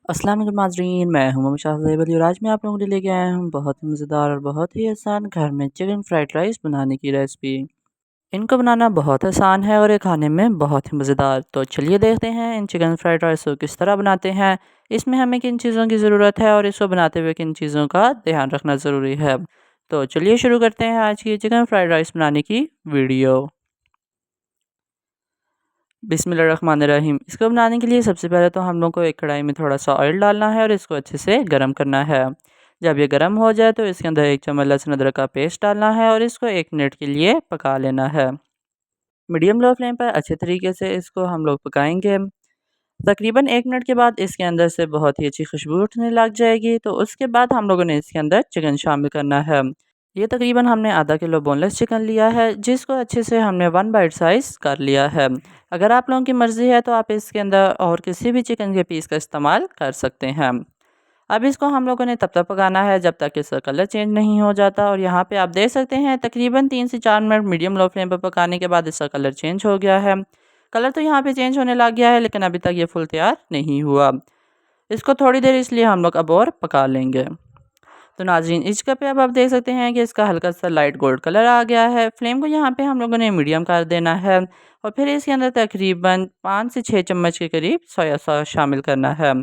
अस्सलाम वालेकुम नाज़रीन, मैं हूं मोहम्मद शाहज़ेब अली और आज मैं आप लोगों के लिए लेके आया हूं बहुत ही मज़ेदार और बहुत ही आसान घर में चिकन फ्राइड राइस बनाने की रेसिपी। इनको बनाना बहुत आसान है और ये खाने में बहुत ही मज़ेदार। तो चलिए देखते हैं इन चिकन फ्राइड राइस को किस तरह बनाते हैं, इसमें हमें किन चीज़ों की ज़रूरत है और इसको बनाते हुए किन चीज़ों का ध्यान रखना ज़रूरी है। तो चलिए शुरू करते हैं आज की चिकन फ्राइड राइस बनाने की वीडियो। बिस्मिल्लाहिर्रहमानिर्रहीम। इसको बनाने के लिए सबसे पहले तो हम लोग को एक कढ़ाई में थोड़ा सा ऑयल डालना है और इसको अच्छे से गर्म करना है। जब ये गर्म हो जाए तो इसके अंदर 1 चम्मच लहसुन अदरक का पेस्ट डालना है और इसको 1 मिनट के लिए पका लेना है। मीडियम लो फ्लेम पर अच्छे तरीके से इसको हम लोग पकाएंगे। तकरीबन 1 मिनट के बाद इसके अंदर से बहुत ही अच्छी खुशबू उठने लग जाएगी, तो उसके बाद हम लोगों ने इसके अंदर चिकन शामिल करना है। ये तकरीबन हमने आधा किलो बोनलेस चिकन लिया है, जिसको अच्छे से हमने 1 बाइट साइज़ कर लिया है। अगर आप लोगों की मर्ज़ी है तो आप इसके अंदर और किसी भी चिकन के पीस का इस्तेमाल कर सकते हैं। अब इसको हम लोगों ने तब तक पकाना है जब तक इसका कलर चेंज नहीं हो जाता, और यहाँ पे आप देख सकते हैं तकरीबन 3 से 4 मिनट मीडियम लो फ्लेम पर पकाने के बाद इसका कलर चेंज हो गया है। कलर तो यहाँ पे चेंज होने लग गया है, लेकिन अभी तक ये फुल तैयार नहीं हुआ। इसको थोड़ी देर इसलिए हम लोग अब और पका लेंगे। तो नाज़रीन, इस जगह पे अब आप देख सकते हैं कि इसका हल्का सा लाइट गोल्ड कलर आ गया है। फ्लेम को यहाँ पे हम लोगों ने मीडियम कर देना है और फिर इसके अंदर तकरीबन 5 से 6 चम्मच के करीब सोया सॉस शामिल करना है।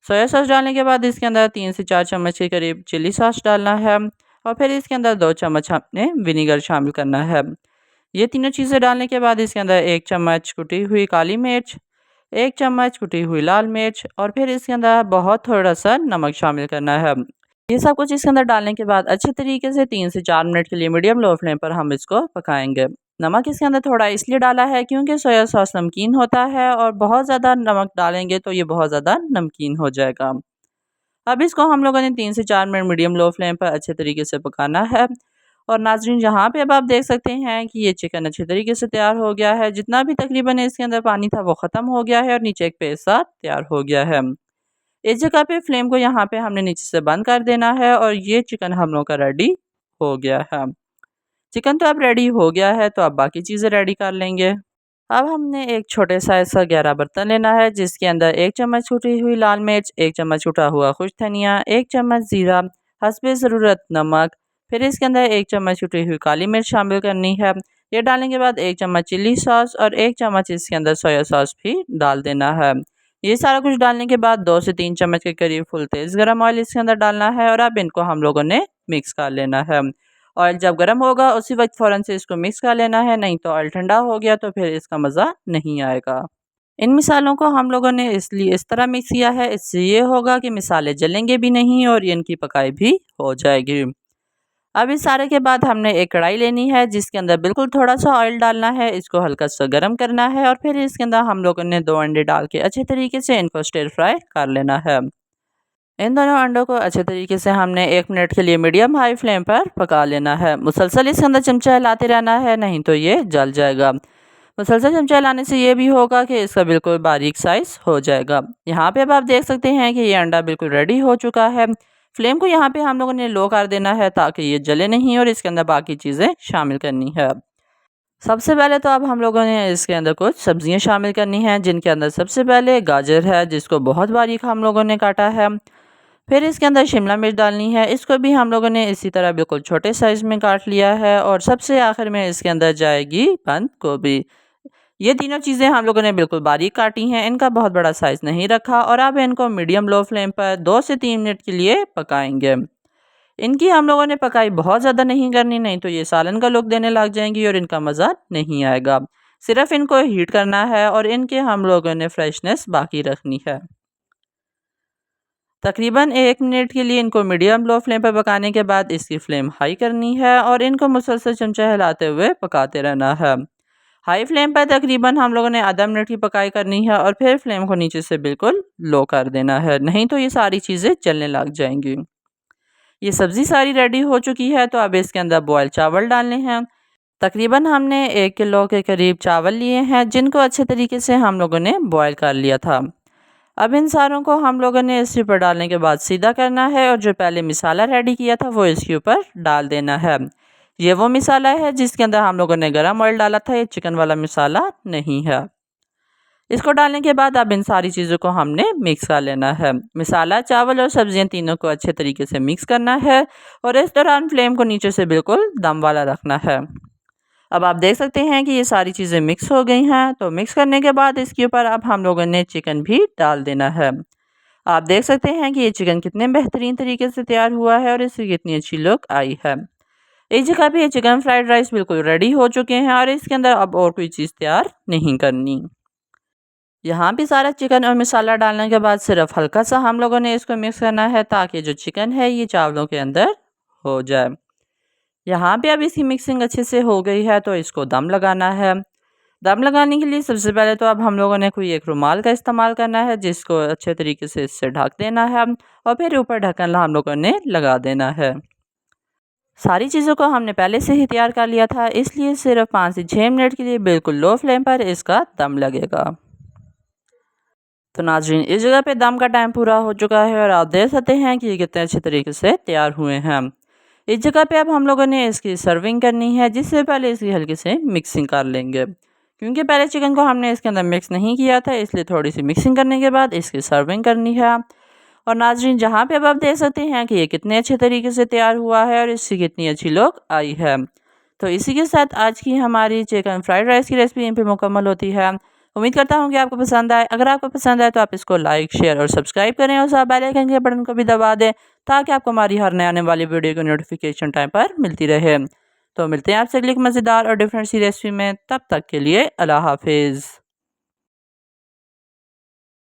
सोया सॉस डालने के बाद इसके अंदर 3 से 4 चम्मच के करीब चिली सॉस डालना है और फिर इसके अंदर 2 चम्मच हमने विनीगर शामिल करना है। ये तीनों चीज़ें डालने के बाद इसके अंदर 1 चम्मच कुटी हुई काली मिर्च, 1 चम्मच कुटी हुई लाल मिर्च और फिर इसके अंदर बहुत थोड़ा सा नमक शामिल करना है। ये सब कुछ इसके अंदर डालने के बाद अच्छे तरीके से 3 से 4 मिनट के लिए मीडियम लो फ्लेम पर हम इसको पकाएंगे। नमक इसके अंदर थोड़ा इसलिए डाला है क्योंकि सोया सॉस नमकीन होता है और बहुत ज़्यादा नमक डालेंगे तो ये बहुत ज़्यादा नमकीन हो जाएगा। अब इसको हम लोगों ने 3 से 4 मिनट मीडियम लो फ्लेम पर अच्छे तरीके से पकाना है। और नाज़रीन, यहाँ पे अब आप देख सकते हैं कि ये चिकन अच्छे तरीके से तैयार हो गया है। जितना भी तकरीबन इसके अंदर पानी था वो ख़त्म हो गया है और नीचे एक पेस्ट सा तैयार हो गया है। इस जगह पे फ्लेम को यहाँ पे हमने नीचे से बंद कर देना है और ये चिकन हम लोग का रेडी हो गया है। चिकन तो अब रेडी हो गया है, तो अब बाकी चीज़ें रेडी कर लेंगे। अब हमने एक छोटे साइज़ का गहरा बर्तन लेना है, जिसके अंदर 1 चम्मच कुटी हुई लाल मिर्च, 1 चम्मच कुटा हुआ खुश धनिया, 1 चम्मच ज़ीरा, हस्बे ज़रूरत नमक, फिर इसके अंदर 1 चम्मच कुटी हुई काली मिर्च शामिल करनी है। ये डालने के बाद 1 चम्मच चिली सॉस और 1 चम्मच इसके अंदर सोया सॉस भी डाल देना है। ये सारा कुछ डालने के बाद 2 से 3 चम्मच के करीब फुल तेज़ गरम ऑयल इसके अंदर डालना है और अब इनको हम लोगों ने मिक्स कर लेना है। ऑयल जब गर्म होगा उसी वक्त फ़ौरन से इसको मिक्स कर लेना है, नहीं तो ऑयल ठंडा हो गया तो फिर इसका मज़ा नहीं आएगा। इन मिसालों को हम लोगों ने इसलिए इस तरह मिक्स किया है, इससे ये होगा कि मिसालें जलेंगे भी नहीं और इनकी पकाई भी हो जाएगी। अब इस सारे के बाद हमने एक कढ़ाई लेनी है, जिसके अंदर बिल्कुल थोड़ा सा ऑयल डालना है। इसको हल्का सा गर्म करना है और फिर इसके अंदर हम लोगों ने 2 अंडे डाल के अच्छे तरीके से इनको स्टिर फ्राई कर लेना है। इन दोनों अंडों को अच्छे तरीके से हमने 1 मिनट के लिए मीडियम हाई फ्लेम पर पका लेना है। मुसलसल इसके अंदर चमचा हिलाते रहना है, नहीं तो ये जल जाएगा। मुसलसल चमचा हिलाने से ये भी होगा कि इसका बिल्कुल बारीक साइज़ हो जाएगा। यहाँ पे अब आप देख सकते हैं कि ये अंडा बिल्कुल रेडी हो चुका है। फ्लेम को यहाँ पे हम लोगों ने लो कर देना है ताकि ये जले नहीं और इसके अंदर बाकी चीज़ें शामिल करनी है। सबसे पहले तो अब हम लोगों ने इसके अंदर कुछ सब्जियां शामिल करनी हैं, जिनके अंदर सबसे पहले गाजर है, जिसको बहुत बारीक हम लोगों ने काटा है। फिर इसके अंदर शिमला मिर्च डालनी है, इसको भी हम लोगों ने इसी तरह बिल्कुल छोटे साइज़ में काट लिया है। और सबसे आखिर में इसके अंदर जाएगी बंद गोभी। ये तीनों चीज़ें हम लोगों ने बिल्कुल बारीक काटी हैं, इनका बहुत बड़ा साइज़ नहीं रखा। और अब इनको मीडियम लो फ्लेम पर 2 से 3 मिनट के लिए पकाएंगे। इनकी हम लोगों ने पकाई बहुत ज़्यादा नहीं करनी, नहीं तो ये सालन का लुक देने लग जाएंगी और इनका मज़ा नहीं आएगा। सिर्फ इनको हीट करना है और इनके हम लोगों ने फ्रेशनेस बाकी रखनी है। तकरीबन 1 मिनट के लिए इनको मीडियम लो फ्लेम पर पकाने के बाद इसकी फ्लेम हाई करनी है और इनको मुसलसल चमचा हिलाते हुए पकाते रहना है। हाई फ्लेम पर तकरीबन हम लोगों ने आधा मिनट की पकाई करनी है और फिर फ्लेम को नीचे से बिल्कुल लो कर देना है, नहीं तो ये सारी चीज़ें जलने लग जाएंगी। ये सब्ज़ी सारी रेडी हो चुकी है, तो अब इसके अंदर बॉयल चावल डालने हैं। तकरीबन हमने 1 किलो के करीब चावल लिए हैं, जिनको अच्छे तरीके से हम लोगों ने बॉयल कर लिया था। अब इन सारों को हम लोगों ने इसके ऊपर डालने के बाद सीधा करना है और जो पहले मसाला रेडी किया था वो इसके ऊपर डाल देना है। ये वो मसाला है जिसके अंदर हम लोगों ने गरम ऑयल डाला था, ये चिकन वाला मसाला नहीं है। इसको डालने के बाद अब इन सारी चीज़ों को हमने मिक्स कर लेना है। मसाला, चावल और सब्जियां तीनों को अच्छे तरीके से मिक्स करना है और इस दौरान फ्लेम को नीचे से बिल्कुल दम वाला रखना है। अब आप देख सकते हैं कि ये सारी चीज़ें मिक्स हो गई हैं। तो मिक्स करने के बाद इसके ऊपर अब हम लोगों ने चिकन भी डाल देना है। आप देख सकते हैं कि ये चिकन कितने बेहतरीन तरीके से तैयार हुआ है और इसकी कितनी अच्छी लुक आई है। इस जगह पे ये चिकन फ्राइड राइस बिल्कुल रेडी हो चुके हैं और इसके अंदर अब और कोई चीज़ तैयार नहीं करनी। यहाँ पे सारा चिकन और मसाला डालने के बाद सिर्फ हल्का सा हम लोगों ने इसको मिक्स करना है ताकि जो चिकन है ये चावलों के अंदर हो जाए। यहाँ पे अब इसकी मिक्सिंग अच्छे से हो गई है तो इसको दम लगाना है। दम लगाने के लिए सबसे पहले तो अब हम लोगों ने कोई एक रुमाल का इस्तेमाल करना है जिसको अच्छे तरीके से इससे ढक देना है और फिर ऊपर ढक्कन हम लोगों ने लगा देना है। सारी चीज़ों को हमने पहले से ही तैयार कर लिया था, इसलिए सिर्फ 5 से 6 मिनट के लिए बिल्कुल लो फ्लेम पर इसका दम लगेगा। तो नाज़रीन, इस जगह पे दम का टाइम पूरा हो चुका है और आप देख सकते हैं कि ये कितने अच्छे तरीके से तैयार हुए हैं। इस जगह पे अब हम लोगों ने इसकी सर्विंग करनी है, जिससे पहले इसकी हल्की से मिक्सिंग कर लेंगे। क्योंकि पहले चिकन को हमने इसके अंदर मिक्स नहीं किया था, इसलिए थोड़ी सी मिक्सिंग करने के बाद इसकी सर्विंग करनी है। और नाज़रीन, जहाँ पे अब आप देख सकते हैं कि ये कितने अच्छे तरीके से तैयार हुआ है और इसकी कितनी अच्छी लुक आई है। तो इसी के साथ आज की हमारी चिकन फ्राइड राइस की रेसिपी यहीं पे मुकम्मल होती है। उम्मीद करता हूँ कि आपको पसंद आए। अगर आपको पसंद आए तो आप इसको लाइक, शेयर और सब्सक्राइब करें और साथ बेल आइकन के बटन को भी दबा दें ताकि आपको हमारी हर नए आने वाली वीडियो की नोटिफिकेशन टाइम पर मिलती रहे। तो मिलते हैं आपसे अगली मज़ेदार और डिफरेंट सी रेसिपी में। तब तक के लिए अल्लाह हाफिज़।